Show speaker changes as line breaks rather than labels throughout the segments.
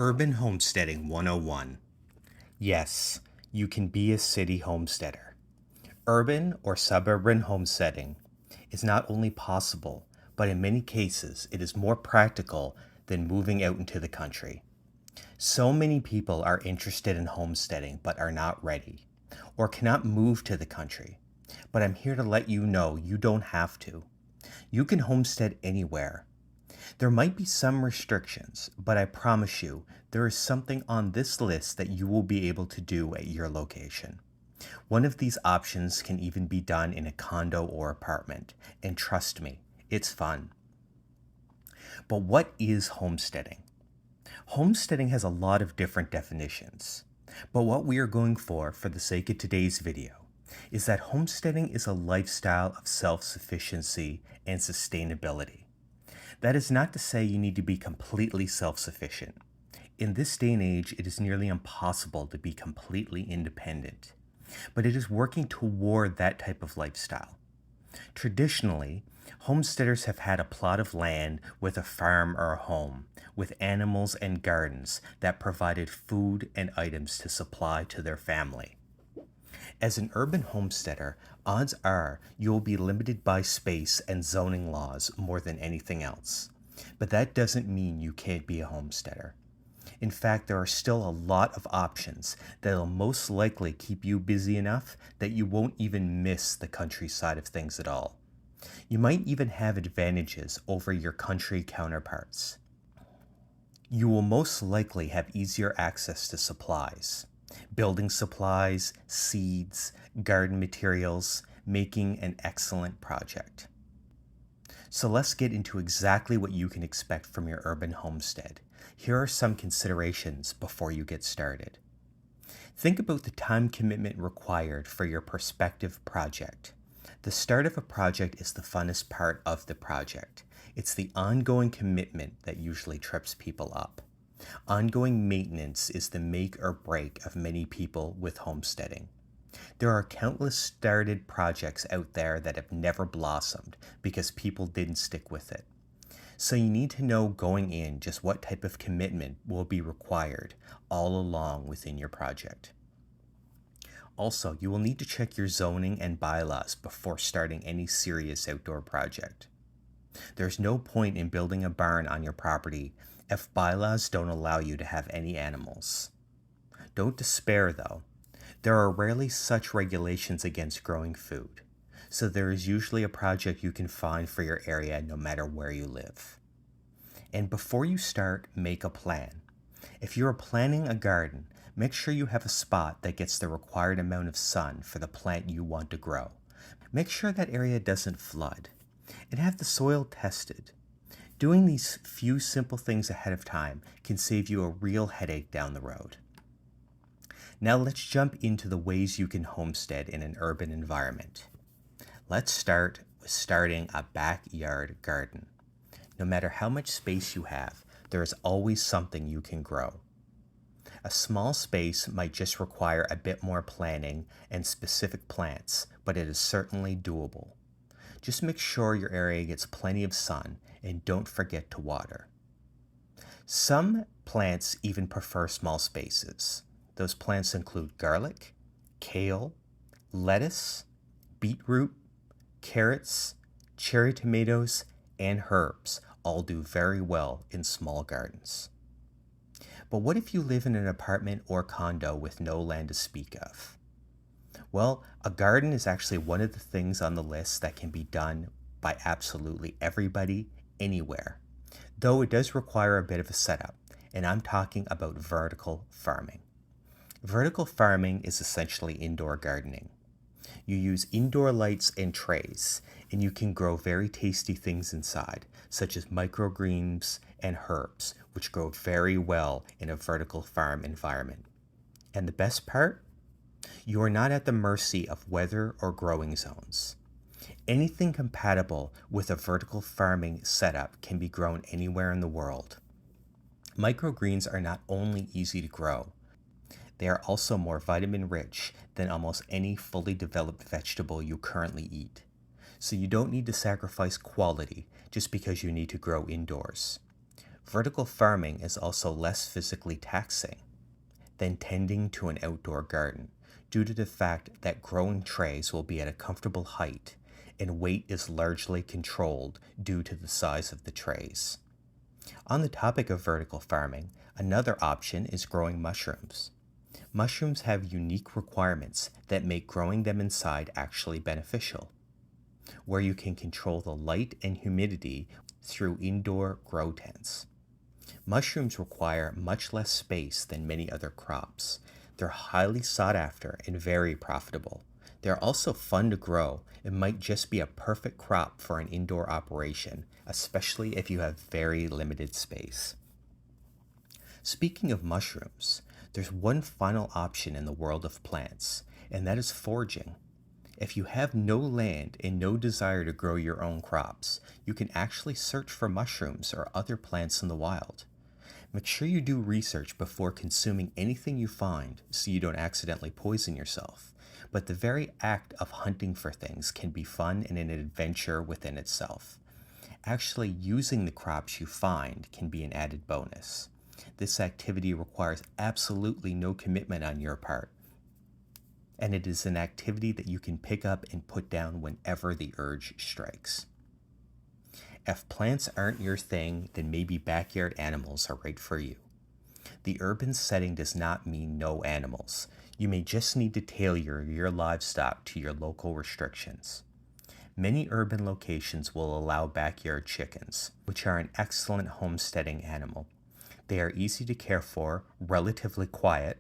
Urban Homesteading 101. Yes, you can be a city homesteader. Urban or suburban homesteading is not only possible, but in many cases it is more practical than moving out into the country. So many people are interested in homesteading but are not ready or cannot move to the country. But I'm here to let you know you don't have to. You can homestead anywhere. There might be some restrictions, but I promise you, there is something on this list that you will be able to do at your location. One of these options can even be done in a condo or apartment, and trust me, it's fun. But what is homesteading? Homesteading has a lot of different definitions, but what we are going for the sake of today's video, is that homesteading is a lifestyle of self-sufficiency and sustainability. That is not to say you need to be completely self-sufficient. In this day and age, it is nearly impossible to be completely independent, but it is working toward that type of lifestyle. Traditionally, homesteaders have had a plot of land with a farm or a home, with animals and gardens that provided food and items to supply to their family. As an urban homesteader, odds are you'll be limited by space and zoning laws more than anything else. But that doesn't mean you can't be a homesteader. In fact, there are still a lot of options that'll most likely keep you busy enough that you won't even miss the countryside of things at all. You might even have advantages over your country counterparts. You will most likely have easier access to supplies. Building supplies, seeds, garden materials, making an excellent project. So let's get into exactly what you can expect from your urban homestead. Here are some considerations before you get started. Think about the time commitment required for your prospective project. The start of a project is the funnest part of the project. It's the ongoing commitment that usually trips people up. Ongoing maintenance is the make or break of many people with homesteading. There are countless started projects out there that have never blossomed because people didn't stick with it. So you need to know going in just what type of commitment will be required all along within your project. Also, you will need to check your zoning and bylaws before starting any serious outdoor project. There's no point in building a barn on your property if bylaws don't allow you to have any animals. Don't despair though. There are rarely such regulations against growing food, so there is usually a project you can find for your area no matter where you live. And before you start, make a plan. If you are planning a garden, make sure you have a spot that gets the required amount of sun for the plant you want to grow. Make sure that area doesn't flood, and have the soil tested. Doing these few simple things ahead of time can save you a real headache down the road. Now let's jump into the ways you can homestead in an urban environment. Let's start with starting a backyard garden. No matter how much space you have, there is always something you can grow. A small space might just require a bit more planning and specific plants, but it is certainly doable. Just make sure your area gets plenty of sun and don't forget to water. Some plants even prefer small spaces. Those plants include garlic, kale, lettuce, beetroot, carrots, cherry tomatoes, and herbs all do very well in small gardens. But what if you live in an apartment or condo with no land to speak of? Well, a garden is actually one of the things on the list that can be done by absolutely everybody, anywhere. Though it does require a bit of a setup, and I'm talking about vertical farming. Vertical farming is essentially indoor gardening. You use indoor lights and trays, and you can grow very tasty things inside, such as microgreens and herbs, which grow very well in a vertical farm environment. And the best part? You are not at the mercy of weather or growing zones. Anything compatible with a vertical farming setup can be grown anywhere in the world. Microgreens are not only easy to grow, they are also more vitamin rich than almost any fully developed vegetable you currently eat. So you don't need to sacrifice quality just because you need to grow indoors. Vertical farming is also less physically taxing than tending to an outdoor garden due to the fact that growing trays will be at a comfortable height and weight is largely controlled due to the size of the trays. On the topic of vertical farming, another option is growing mushrooms. Mushrooms have unique requirements that make growing them inside actually beneficial, where you can control the light and humidity through indoor grow tents. Mushrooms require much less space than many other crops. They're highly sought after and very profitable. They're also fun to grow and might just be a perfect crop for an indoor operation, especially if you have very limited space. Speaking of mushrooms, there's one final option in the world of plants, and that is foraging. If you have no land and no desire to grow your own crops, you can actually search for mushrooms or other plants in the wild. Make sure you do research before consuming anything you find so you don't accidentally poison yourself. But the very act of hunting for things can be fun and an adventure within itself. Actually using the crops you find can be an added bonus. This activity requires absolutely no commitment on your part, and it is an activity that you can pick up and put down whenever the urge strikes. If plants aren't your thing, then maybe backyard animals are right for you. The urban setting does not mean no animals. You may just need to tailor your livestock to your local restrictions. Many urban locations will allow backyard chickens, which are an excellent homesteading animal. They are easy to care for, relatively quiet,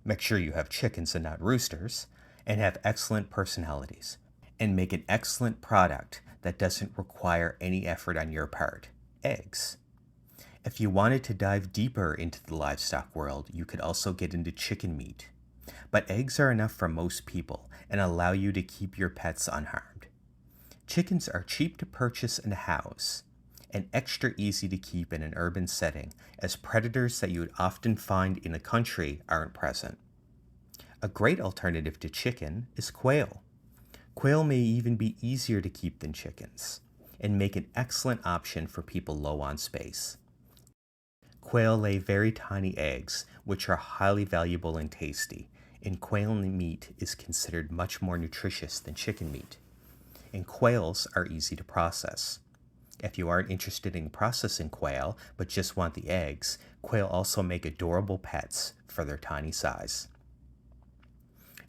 make sure you have chickens and not roosters, and have excellent personalities, and make an excellent product that doesn't require any effort on your part: eggs. If you wanted to dive deeper into the livestock world, you could also get into chicken meat. But eggs are enough for most people and allow you to keep your pets unharmed. Chickens are cheap to purchase and house, and extra easy to keep in an urban setting, as predators that you would often find in the country aren't present. A great alternative to chicken is quail. Quail may even be easier to keep than chickens, and make an excellent option for people low on space. Quail lay very tiny eggs, which are highly valuable and tasty, and quail meat is considered much more nutritious than chicken meat. And quails are easy to process. If you aren't interested in processing quail, but just want the eggs, quail also make adorable pets for their tiny size.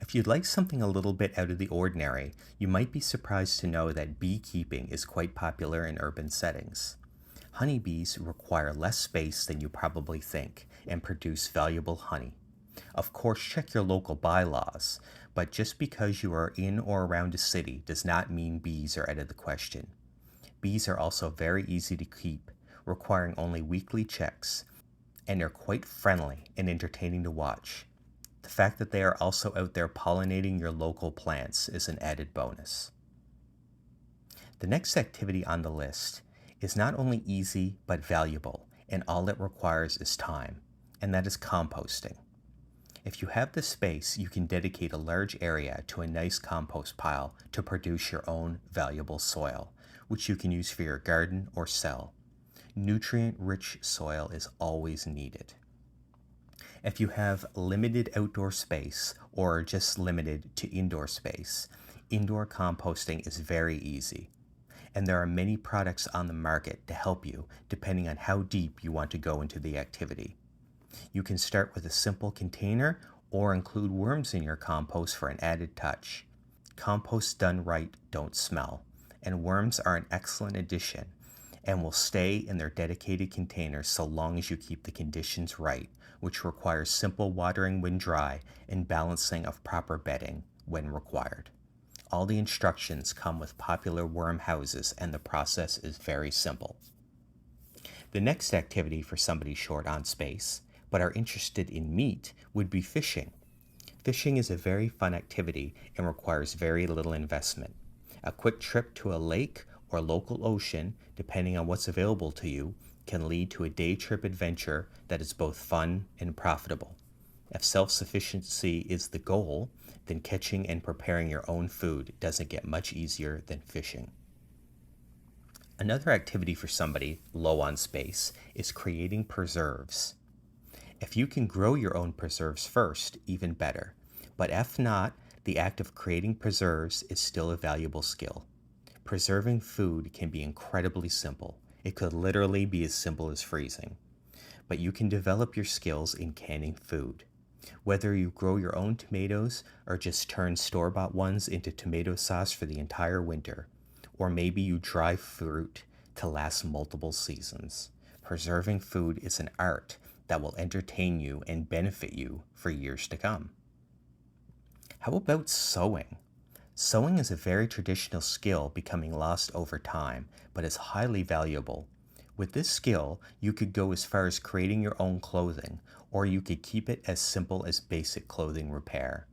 If you'd like something a little bit out of the ordinary, you might be surprised to know that beekeeping is quite popular in urban settings. Honeybees require less space than you probably think and produce valuable honey. Of course, check your local bylaws, but just because you are in or around a city does not mean bees are out of the question. Bees are also very easy to keep, requiring only weekly checks, and are quite friendly and entertaining to watch. The fact that they are also out there pollinating your local plants is an added bonus. The next activity on the list is not only easy but valuable, and all it requires is time, and that is composting. If you have the space, you can dedicate a large area to a nice compost pile to produce your own valuable soil, which you can use for your garden or sell. Nutrient-rich soil is always needed. If you have limited outdoor space or just limited to indoor space, indoor composting is very easy. And there are many products on the market to help you depending on how deep you want to go into the activity. You can start with a simple container or include worms in your compost for an added touch. Compost done right don't smell, and worms are an excellent addition and will stay in their dedicated containers so long as you keep the conditions right, which requires simple watering when dry and balancing of proper bedding when required. All the instructions come with popular worm houses, and the process is very simple. The next activity for somebody short on space but are interested in meat would be fishing. Fishing is a very fun activity and requires very little investment. A quick trip to a lake or local ocean, depending on what's available to you, can lead to a day trip adventure that is both fun and profitable. If self-sufficiency is the goal, then catching and preparing your own food doesn't get much easier than fishing. Another activity for somebody low on space is creating preserves. If you can grow your own preserves first, even better. But if not, the act of creating preserves is still a valuable skill. Preserving food can be incredibly simple. It could literally be as simple as freezing. But you can develop your skills in canning food. Whether you grow your own tomatoes or just turn store-bought ones into tomato sauce for the entire winter, or maybe you dry fruit to last multiple seasons. Preserving food is an art that will entertain you and benefit you for years to come. How about sewing? Sewing is a very traditional skill becoming lost over time, but is highly valuable. With this skill, you could go as far as creating your own clothing, or you could keep it as simple as basic clothing repair.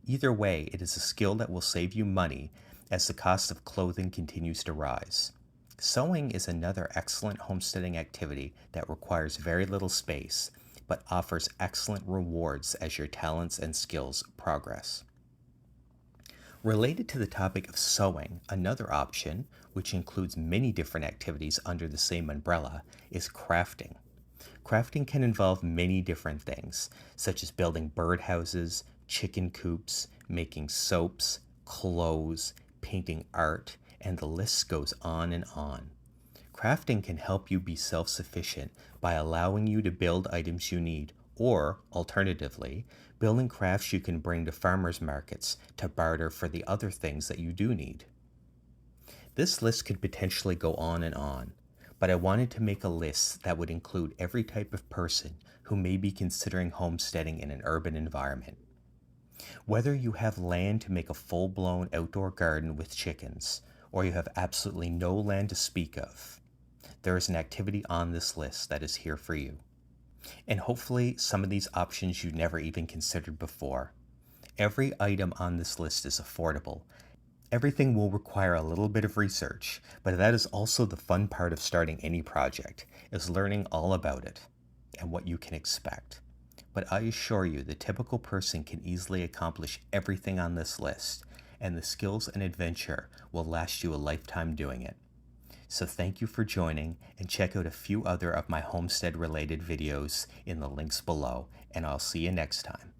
Either way, it is a skill that will save you money as the cost of clothing continues to rise. Sewing is another excellent homesteading activity that requires very little space, but offers excellent rewards as your talents and skills progress. Related to the topic of sewing, another option, which includes many different activities under the same umbrella, is crafting. Crafting can involve many different things, such as building birdhouses, chicken coops, making soaps, clothes, painting art, and the list goes on and on. Crafting can help you be self-sufficient by allowing you to build items you need, or, alternatively, building crafts you can bring to farmers markets to barter for the other things that you do need. This list could potentially go on, but I wanted to make a list that would include every type of person who may be considering homesteading in an urban environment. Whether you have land to make a full-blown outdoor garden with chickens, or you have absolutely no land to speak of, there is an activity on this list that is here for you. And hopefully some of these options you never even considered before. Every item on this list is affordable. Everything will require a little bit of research, but that is also the fun part of starting any project, is learning all about it and what you can expect. But I assure you, the typical person can easily accomplish everything on this list, and the skills and adventure will last you a lifetime doing it. So thank you for joining, and check out a few other of my homestead related videos in the links below, and I'll see you next time.